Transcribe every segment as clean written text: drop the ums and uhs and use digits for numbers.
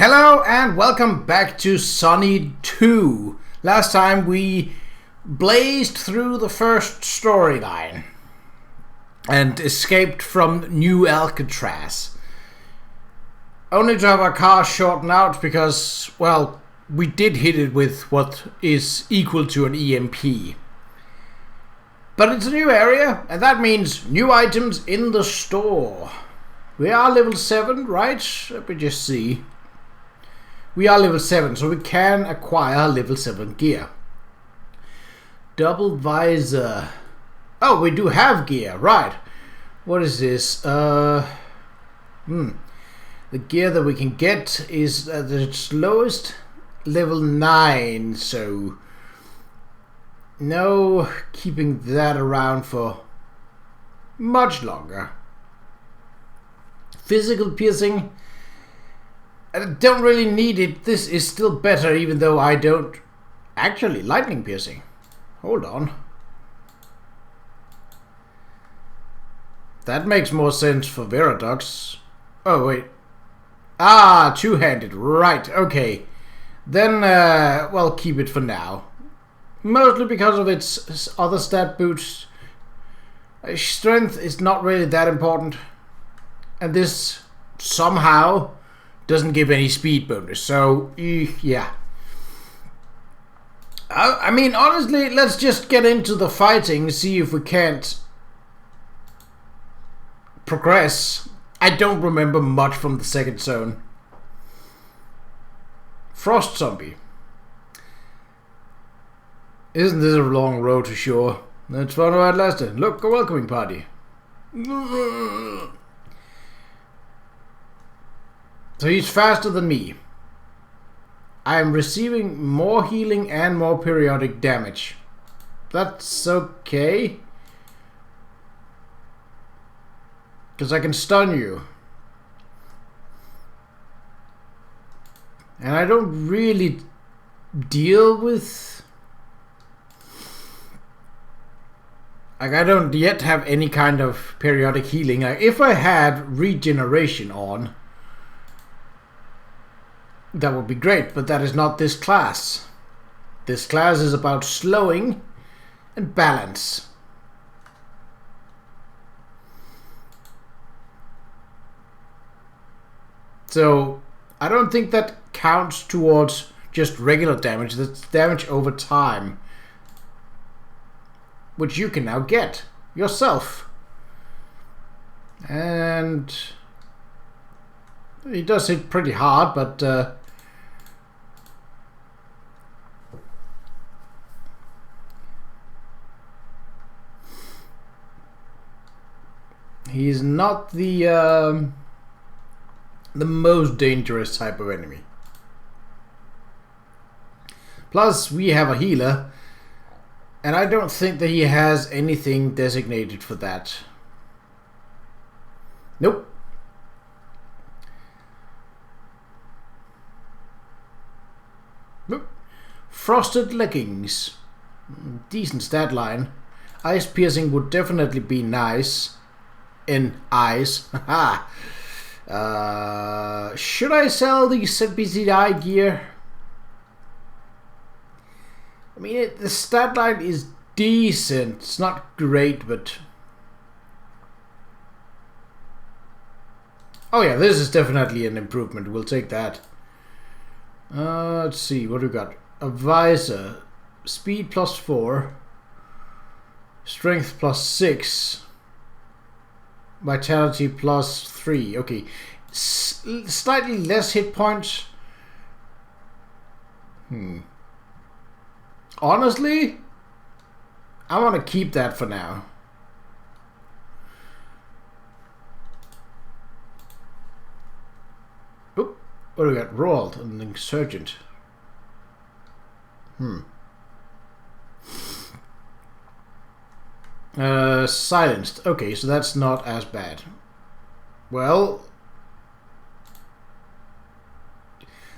Hello and welcome back to Sonny 2. Last time we blazed through the first storyline and escaped from New Alcatraz. Only to have our car shorten out because, well, we did hit it with what is equal to an EMP. But it's a new area, and that means new items in the store. We are level 7, right? Let me just see. We are level 7, so we can acquire level 7 gear. Double visor. Oh, we do have gear, right. What is this? The gear that we can get is at its lowest level 9, so no keeping that around for much longer. Physical piercing. I don't really need it. This is still better, even though I don't... Actually, lightning piercing. Hold on. That makes more sense for Veradox. Oh, wait. Ah, two-handed. Right, okay. Then, well, keep it for now. Mostly because of its other stat boosts. Strength is not really that important. And this, somehow, doesn't give any speed bonus, so yeah. I mean, honestly, let's just get into the fighting, see if we can't progress. I don't remember much from the second zone. Frost zombie. Isn't this a long road to shore? Let's find out last time. Look, a welcoming party. So he's faster than me. I am receiving more healing and more periodic damage. That's okay. Because I can stun you. And I don't really deal with... Like, I don't yet have any kind of periodic healing. Like, if I had regeneration on... that would be great, but that is not this class. This class is about slowing and balance. So, I don't think that counts towards just regular damage. That's damage over time. Which you can now get yourself. And... he does hit pretty hard, but... he's not the most dangerous type of enemy. Plus, we have a healer, and I don't think that he has anything designated for that. Nope. Nope. Frosted leggings. Decent stat line. Ice piercing would definitely be nice. In eyes. Haha. Should I sell the ZBZI gear? I mean, the stat line is decent. It's not great, but... oh yeah, this is definitely an improvement. We'll take that. Let's see, what do we got? A visor. Speed plus 4. Strength plus 6. Vitality plus 3. Okay. Slightly less hit points. Honestly, I want to keep that for now. Oop. What do we got? Rolled and Insurgent. Silenced. Okay, so that's not as bad. Well,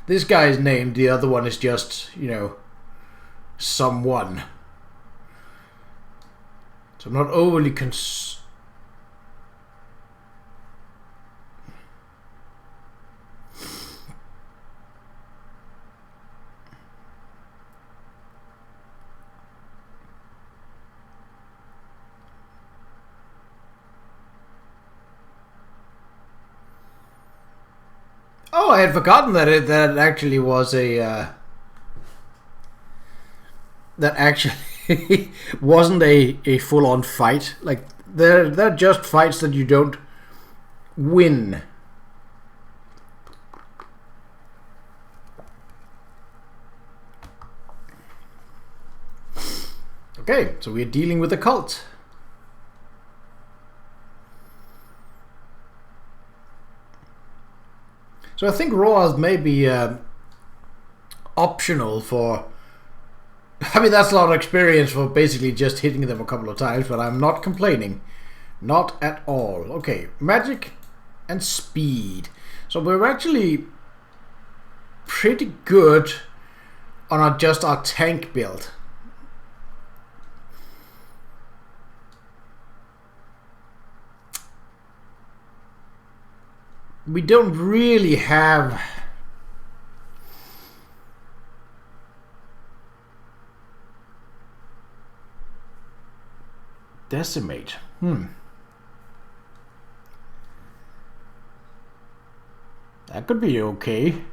this guy is named, the other one is just, you know, someone. So I'm not overly Oh, I had forgotten that it actually was a that actually wasn't a full-on fight. Like they're just fights that you don't win. Okay, so we're dealing with a cult. So I think Roald may be optional for... I mean, that's a lot of experience for basically just hitting them a couple of times, but I'm not complaining. Not at all. Okay, magic and speed. So we're actually pretty good on just our tank build. We don't really have... Decimate. That could be okay.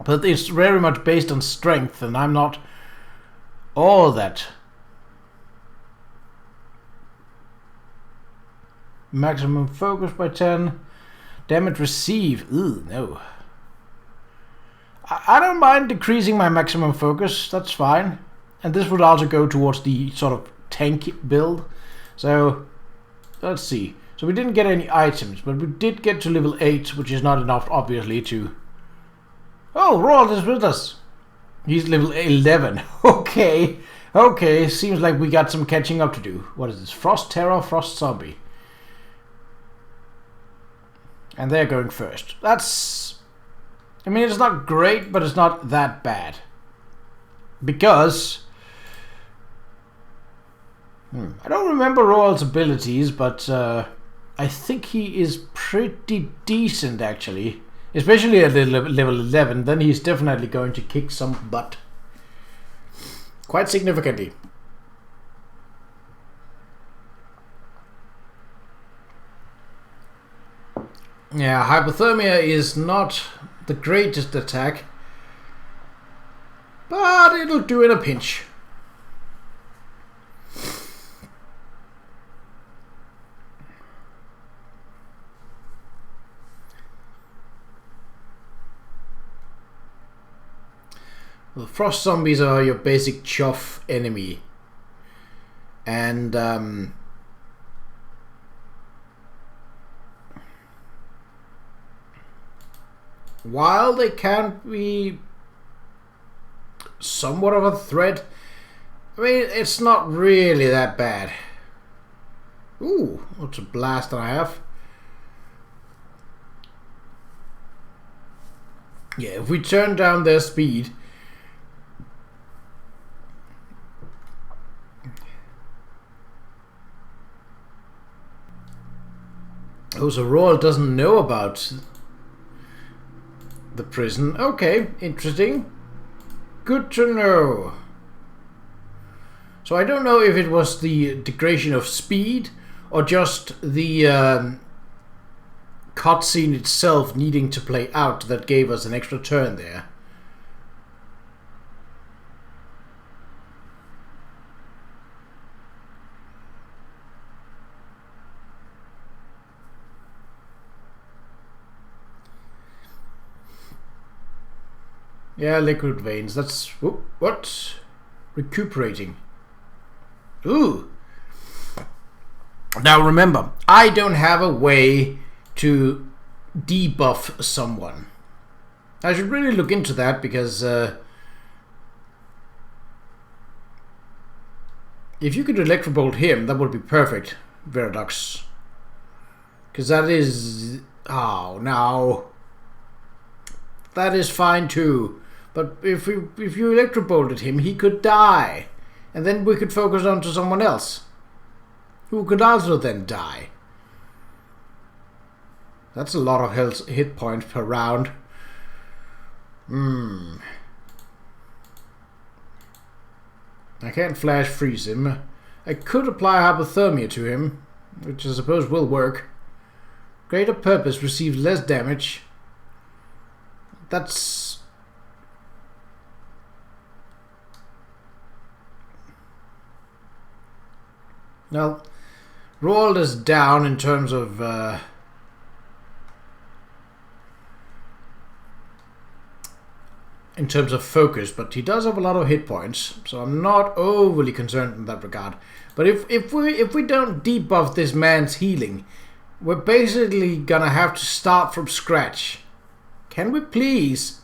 But it's very much based on strength, and I'm not all that. Maximum focus by 10. Damage receive. Ooh, no. I don't mind decreasing my maximum focus. That's fine. And this would also go towards the sort of tank build. So, let's see. So we didn't get any items, but we did get to level 8, which is not enough, obviously, to... Oh, Roald is with us. He's level 11. Okay. Okay, seems like we got some catching up to do. What is this? Frost Terror, Frost Zombie. And they're going first. That's... I mean, it's not great, but it's not that bad. Because... I don't remember Roald's abilities, but I think he is pretty decent, actually. Especially at level 11, then he's definitely going to kick some butt. Quite significantly. Yeah, hypothermia is not the greatest attack, but it'll do in a pinch. Well, frost zombies are your basic chuff enemy, and while they can be somewhat of a threat, I mean, it's not really that bad. Ooh, what's a blast I have? Yeah, if we turn down their speed, oh, so Roald doesn't know about the prison. Okay, interesting. Good to know. So I don't know if it was the degradation of speed or just the cutscene itself needing to play out that gave us an extra turn there. Yeah, liquid veins. That's... Whoop, what? Recuperating. Ooh. Now remember, I don't have a way to debuff someone. I should really look into that, because if you could electrobolt him, that would be perfect, Veradox. Because that is... Oh, no. That is fine too. But if you electrobolted him, he could die. And then we could focus on to someone else, who could also then die. That's a lot of health hit points per round. I can't flash freeze him. I could apply hypothermia to him, which I suppose will work. Greater purpose receives less damage. that's... Well, Roald is down in terms of... in terms of focus, but he does have a lot of hit points, so I'm not overly concerned in that regard. But if we don't debuff this man's healing, we're basically gonna have to start from scratch. Can we please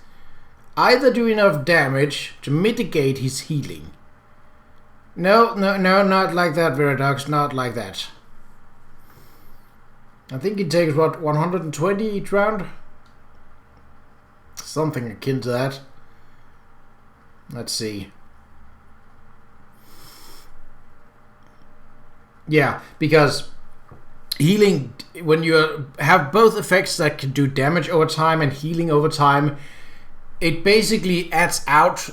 either do enough damage to mitigate his healing? No, not like that, Veradox, not like that. I think he takes, what, 120 each round? Something akin to that. Let's see. Yeah, because healing, when you have both effects that can do damage over time and healing over time, it basically adds out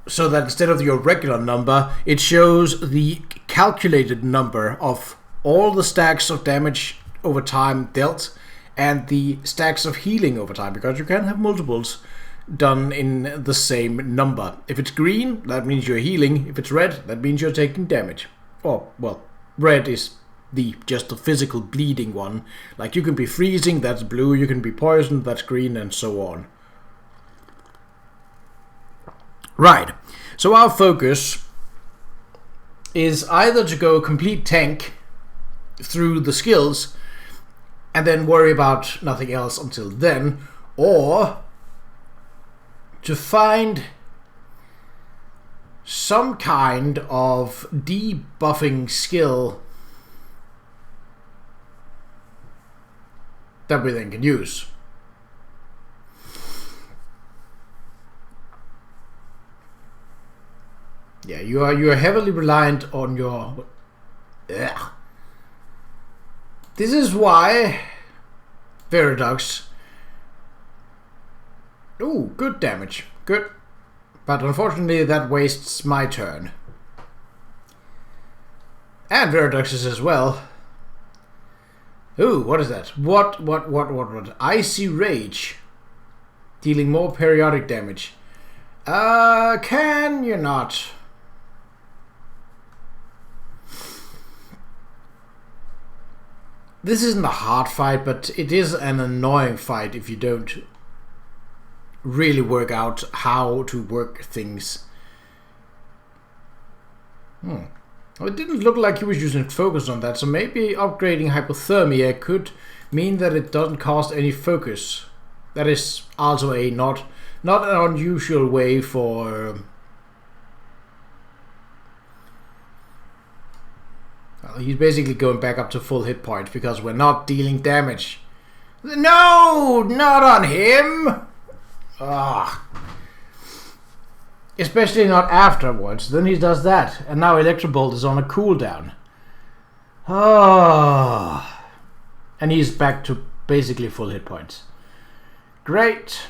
so that instead of your regular number, it shows the calculated number of all the stacks of damage over time dealt and the stacks of healing over time, because you can have multiples done in the same number. If it's green, that means you're healing. If it's red, that means you're taking damage. Or, well, red is just the physical bleeding one. Like, you can be freezing, that's blue. You can be poisoned, that's green, and so on. Right. So our focus is either to go complete tank through the skills and then worry about nothing else until then, or to find some kind of debuffing skill that we then can use. Yeah, you are heavily reliant on your... Ugh. This is why Veradox... Ooh, good damage. Good. But unfortunately that wastes my turn. And Veradox's as well. Ooh, what is that? What? Icy Rage. Dealing more periodic damage. Can you not? This isn't a hard fight, but it is an annoying fight if you don't really work out how to work things. Well, it didn't look like he was using focus on that, so maybe upgrading hypothermia could mean that it doesn't cost any focus. That is also a not an unusual way for... Well, he's basically going back up to full hit points because we're not dealing damage. No, not on him! Ah. Especially not afterwards. Then he does that. And now Electrobolt is on a cooldown. Ah. And he's back to basically full hit points. Great.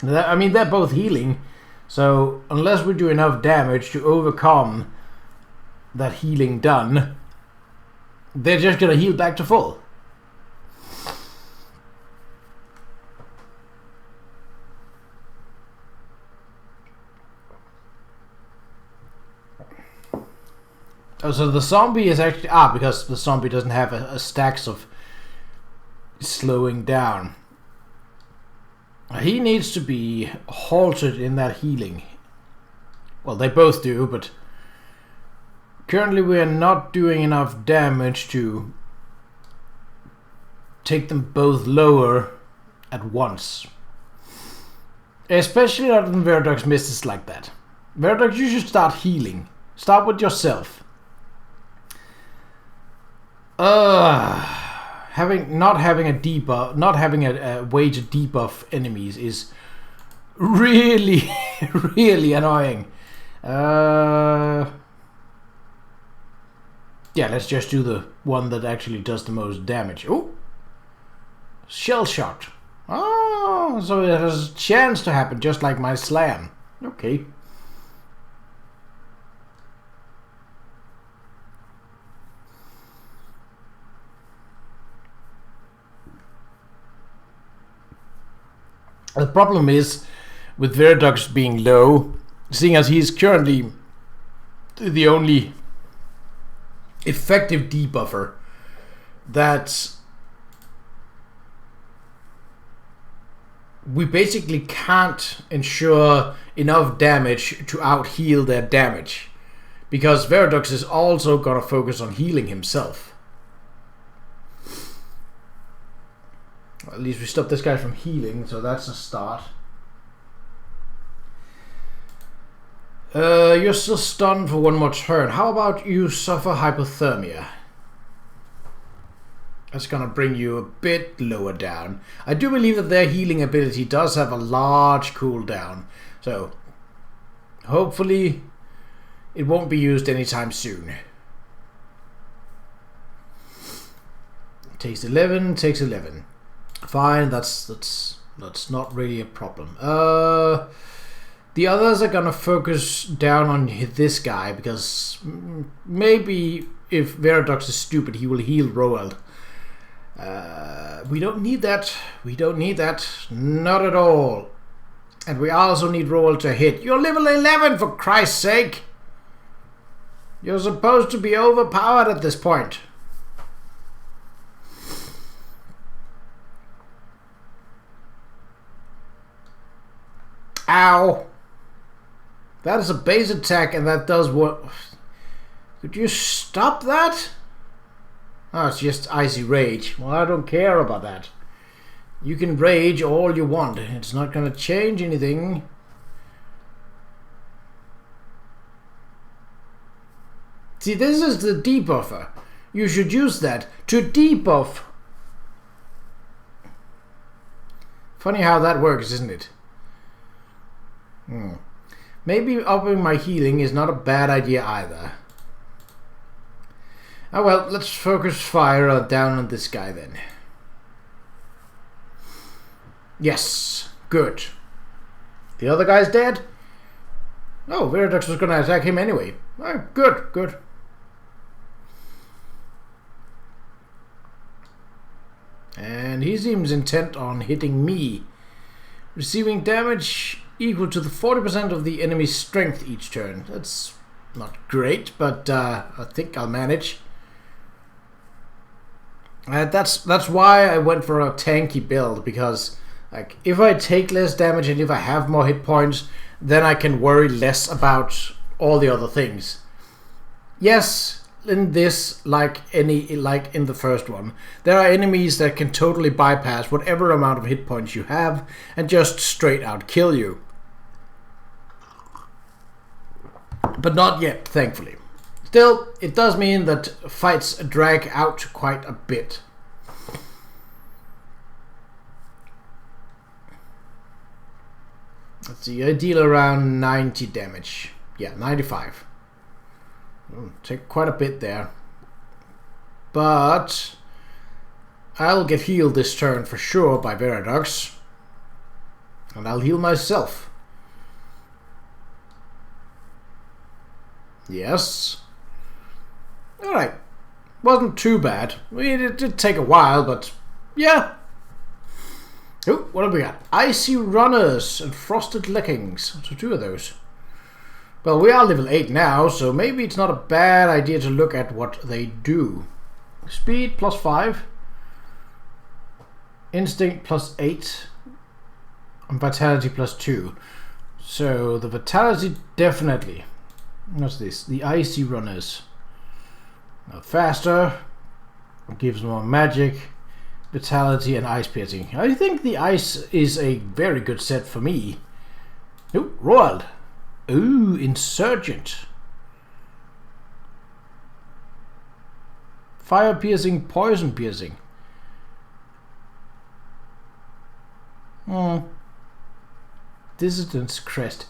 I mean, they're both healing. So unless we do enough damage to overcome that healing done, they're just going to heal back to full. Oh, so the zombie is actually... because the zombie doesn't have a stacks of slowing down. He needs to be halted in that healing. Well, they both do, but currently we are not doing enough damage to take them both lower at once. Especially not when Veradox misses like that. Veradox, you should start healing. Start with yourself. Not having a way to debuff enemies is really, really annoying. Yeah, let's just do the one that actually does the most damage. Oh, shell shot. Oh, so it has a chance to happen, just like my slam. Okay. The problem is, with Viridux being low, seeing as he's currently the only effective debuffer, that we basically can't ensure enough damage to out-heal their damage. Because Viridux is also gonna focus on healing himself. Well, at least we stopped this guy from healing, so that's a start. You're still stunned for one more turn. How about you suffer hypothermia? That's gonna bring you a bit lower down. I do believe that their healing ability does have a large cooldown, so hopefully it won't be used anytime soon. Takes 11, takes 11. Fine, that's not really a problem. The others are gonna focus down on this guy, because maybe if Viridux is stupid, he will heal Roald. We don't need that. We don't need that. Not at all. And we also need Roald to hit. You're level 11, for Christ's sake! You're supposed to be overpowered at this point. Ow! That is a base attack, and that does what? Could you stop that? Oh, it's just Icy Rage. Well, I don't care about that. You can rage all you want. It's not going to change anything. See, this is the debuffer. You should use that to debuff. Funny how that works, isn't it? Maybe upping my healing is not a bad idea either. Oh well, let's focus fire down on this guy then. Yes, good. The other guy's dead? Oh, Viridux was going to attack him anyway. Oh, good, good. And he seems intent on hitting me. Receiving damage equal to the 40% of the enemy's strength each turn. That's not great, but I think I'll manage. That's why I went for a tanky build, because like if I take less damage and if I have more hit points, then I can worry less about all the other things. Yes, in this, like in the first one, there are enemies that can totally bypass whatever amount of hit points you have and just straight out kill you. But not yet, thankfully. Still, it does mean that fights drag out quite a bit. Let's see, I deal around 90 damage. Yeah, 95. Take quite a bit there. But I'll get healed this turn for sure by Viridux. And I'll heal myself. Yes. Alright. Wasn't too bad. It did take a while, but yeah. Oh, what have we got? Icy Runners and Frosted Lickings. So 2 of those. Well, we are level 8 now, so maybe it's not a bad idea to look at what they do. Speed +5. Instinct +8. And Vitality +2. So the Vitality definitely. What's this? The Icy Runners. Now faster. Gives more magic, Vitality, and Ice Piercing. I think the Ice is a very good set for me. Oh, Roald. Ooh, Insurgent. Fire Piercing, Poison Piercing. Dissident's Crest.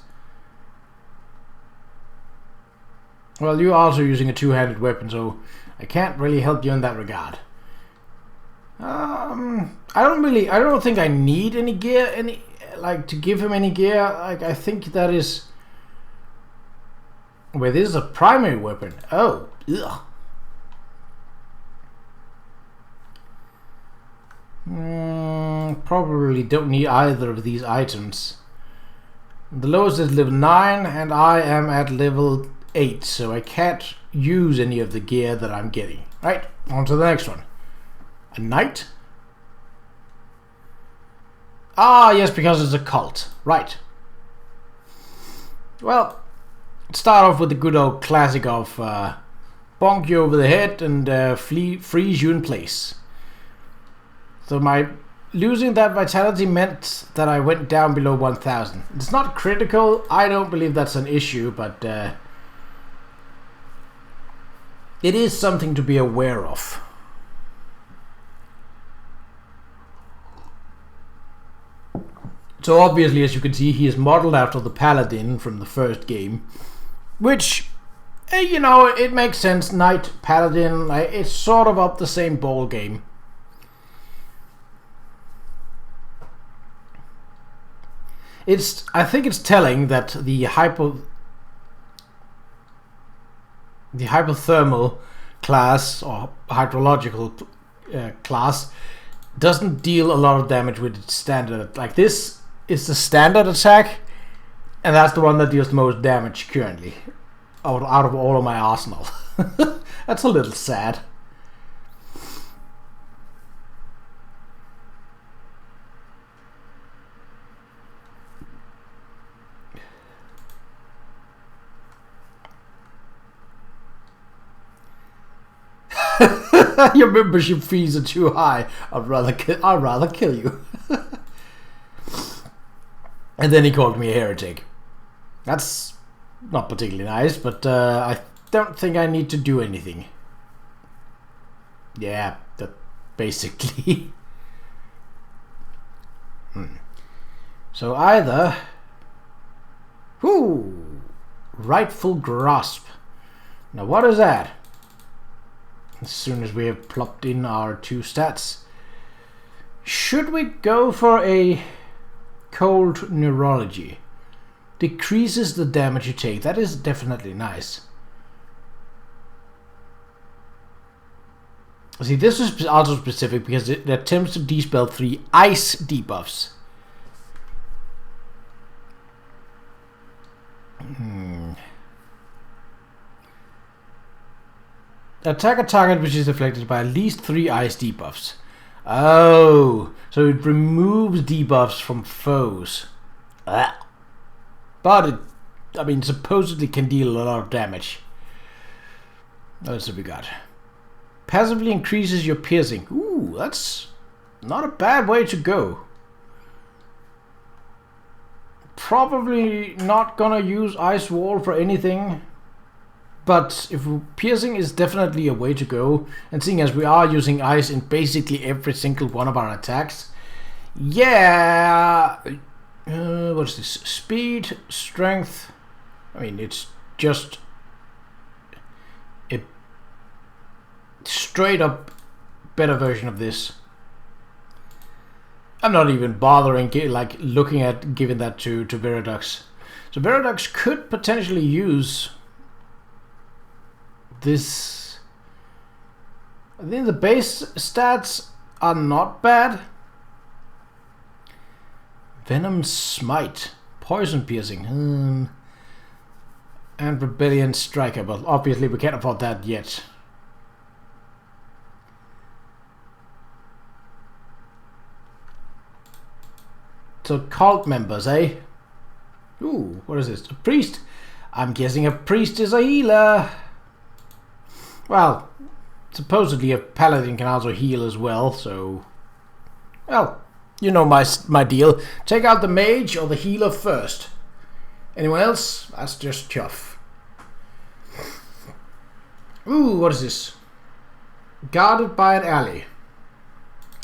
Well, you're also using a two-handed weapon, so I can't really help you in that regard. I don't think I need any gear, to give him any gear. Like, I think that is. Wait, this is a primary weapon. Oh, ugh. probably don't need either of these items. The lowest is level 9 and I am at level 8, so I can't use any of the gear that I'm getting. Right, on to the next one. A knight? Ah, yes, because it's a cult. Right. Well, let's start off with the good old classic of bonk you over the head and freeze you in place. So my losing that vitality meant that I went down below 1000. It's not critical. I don't believe that's an issue, but it is something to be aware of. So obviously, as you can see, he is modeled after the paladin from the first game, which, you know, it makes sense. Knight, paladin, it's sort of up the same ball game. I think it's telling that the hypothermal class or hydrological class doesn't deal a lot of damage with its standard. Like, this is the standard attack, and that's the one that deals the most damage currently out of all of my arsenal. That's a little sad. Your membership fees are too high. I'd rather kill you. And then he called me a heretic. That's not particularly nice, but I don't think I need to do anything. Yeah, that basically. So either, rightful grasp. Now what is that? As soon as we have plopped in our 2 stats, should we go for a cold neurology? Decreases the damage you take. That is definitely nice. See, this is also specific because it attempts to dispel 3 ice debuffs. Attack a target which is affected by at least 3 ice debuffs. Oh, so it removes debuffs from foes. But it, I mean, supposedly can deal a lot of damage. That's what we got. Passively increases your piercing. Ooh, that's not a bad way to go. Probably not gonna use Ice Wall for anything. But if piercing is definitely a way to go, and seeing as we are using ice in basically every single one of our attacks, yeah. What is this? Speed, strength. I mean, it's just a straight up better version of this. I'm not even bothering looking at giving that to Viridux. So Viridux could potentially use this. I think the base stats are not bad. Venom Smite, Poison Piercing, and Rebellion Striker, but obviously we can't afford that yet. So cult members, eh? Ooh, what is this? A priest? I'm guessing a priest is a healer. Well, supposedly a paladin can also heal as well, so... Well, you know my deal. Take out the mage or the healer first. Anyone else? That's just chuff. Ooh, what is this? Guarded by an alley.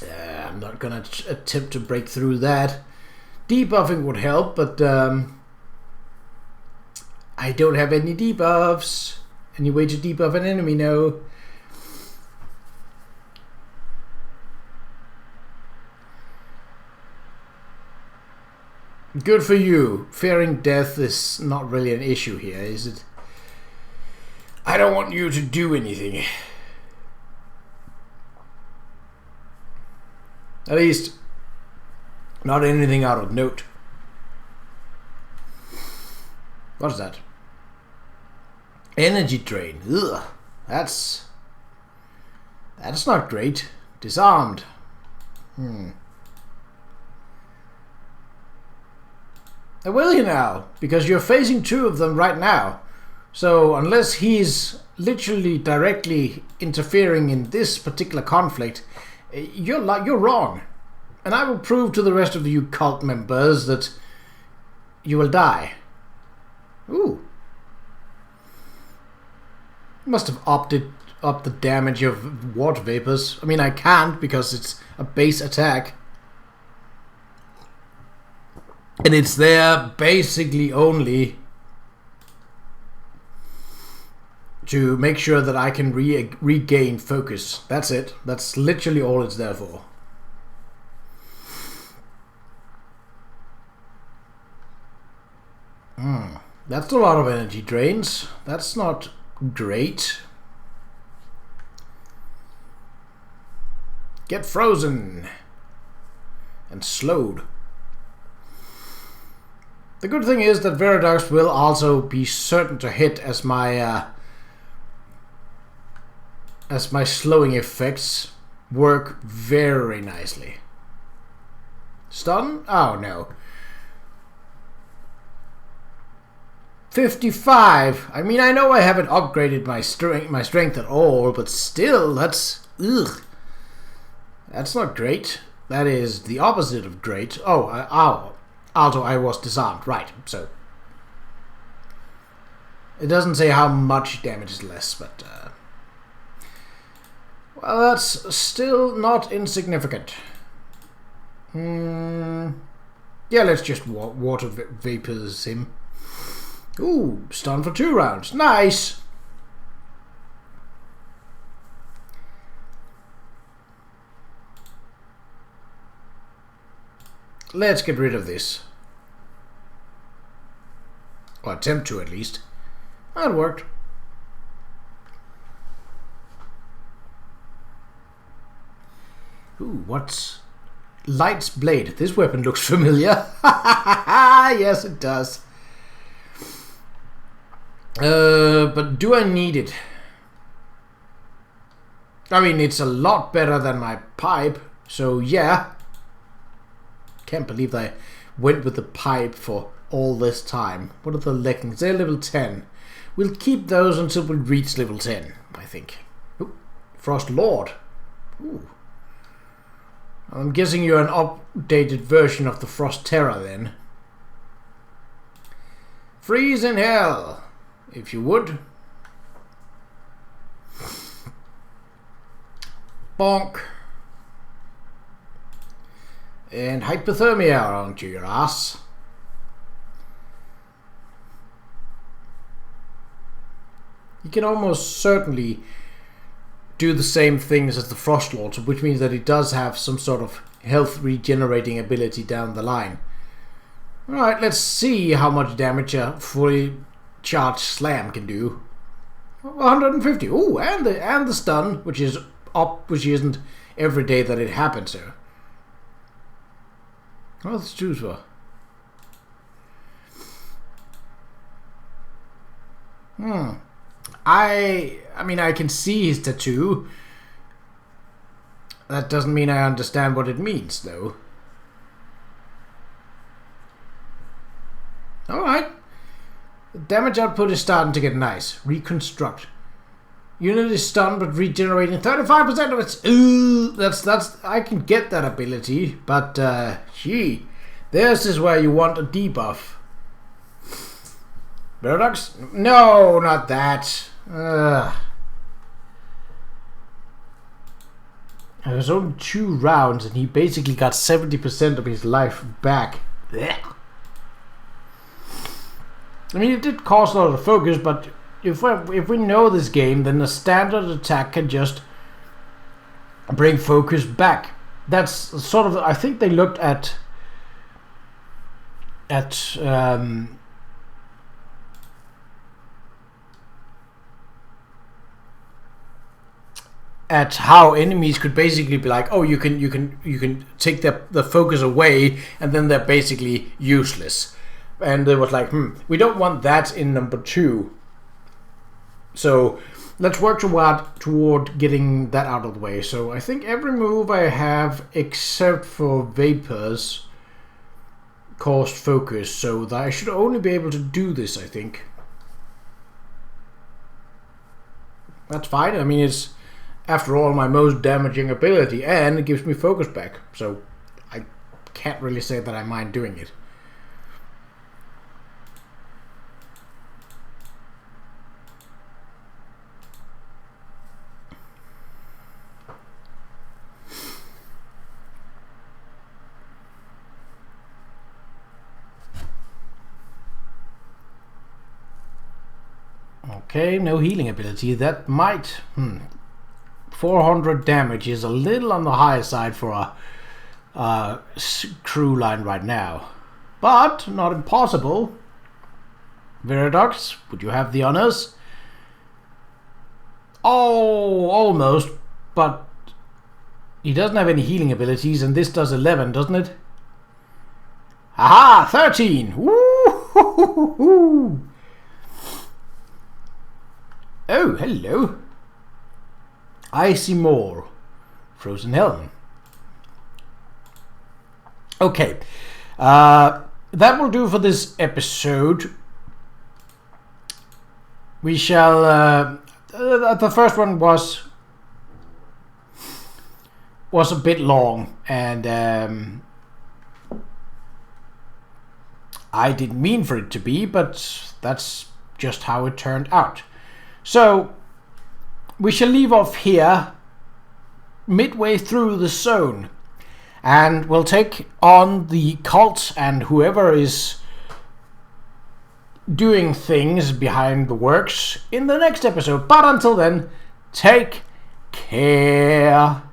I'm not gonna attempt to break through that. Debuffing would help, but I don't have any debuffs. Any way to debuff an enemy? No. Good for you. Fearing death is not really an issue here, is it? I don't want you to do anything. At least Not anything out of note. What's that? Energy drain. Ugh. That's not great. Disarmed. I will you now, because you're facing 2 of them right now. So unless he's literally directly interfering in this particular conflict, you're wrong. And I will prove to the rest of you cult members that you will die. Ooh. Must have opted up the damage of water vapors. I mean, I can't because it's a base attack. And it's there basically only to make sure that I can regain focus. That's it. That's literally all it's there for. That's a lot of energy drains. That's not great. Get frozen and slowed. The good thing is that Qa'Rajh will also be certain to hit as my slowing effects work very nicely. Stun? Oh no. 55. I mean, I know I haven't upgraded my strength at all, but still, that's that's not great. That is the opposite of great. Also, I was disarmed. Right. So it doesn't say how much damage is less, but well, that's still not insignificant. Yeah, let's just water vapors him. Ooh, stun for 2 rounds. Nice! Let's get rid of this. Or attempt to, at least. That worked. Ooh, what's... Light's Blade. This weapon looks familiar. Yes, it does. But do I need it? I mean, it's a lot better than my pipe, so yeah. Can't believe I went with the pipe for all this time. What are the leggings? They're level 10. We'll keep those until we reach level 10, I think. Ooh, Frost Lord. Ooh. I'm guessing you're an updated version of the Frost Terror then. Freeze in hell! If you would. Bonk. And hypothermia onto your ass. You can almost certainly do the same things as the Frost Lord, which means that it does have some sort of health regenerating ability down the line. Alright, let's see how much damage a fully charged slam can do. 150. Ooh, and the stun, which is up, which isn't every day that it happens here. What's the choose for? I mean, I can see his tattoo. That doesn't mean I understand what it means, though. Alright. The damage output is starting to get nice. Reconstruct. Unit is stunned but regenerating 35% of its... Ooh, that's I can get that ability, but this is where you want a debuff. Qa'Rajh? No, not that. It was only 2 rounds and he basically got 70% of his life back. Blech. I mean, it did cost a lot of focus, but if we know this game, then the standard attack can just bring focus back. That's sort of, I think they looked at at how enemies could basically be like, oh, you can take the focus away, and then they're basically useless. And it was like, we don't want that in number 2. So let's work toward getting that out of the way. So I think every move I have except for vapors cost focus, so that I should only be able to do this, I think. That's fine. I mean, it's after all my most damaging ability, and it gives me focus back, so I can't really say that I mind doing it. Okay, no healing ability. That might... 400 damage is a little on the high side for a crew line right now. But not impossible. Viridox, would you have the honors? Oh, almost. But he doesn't have any healing abilities, and this does 11, doesn't it? Aha! 13! Woo! Oh, hello. Icy Maul. Frozen Helm. Okay. That will do for this episode. We shall... the first one was a bit long, and I didn't mean for it to be, but that's just how it turned out. So, we shall leave off here, midway through the zone, and we'll take on the cult and whoever is doing things behind the works in the next episode. But until then, take care.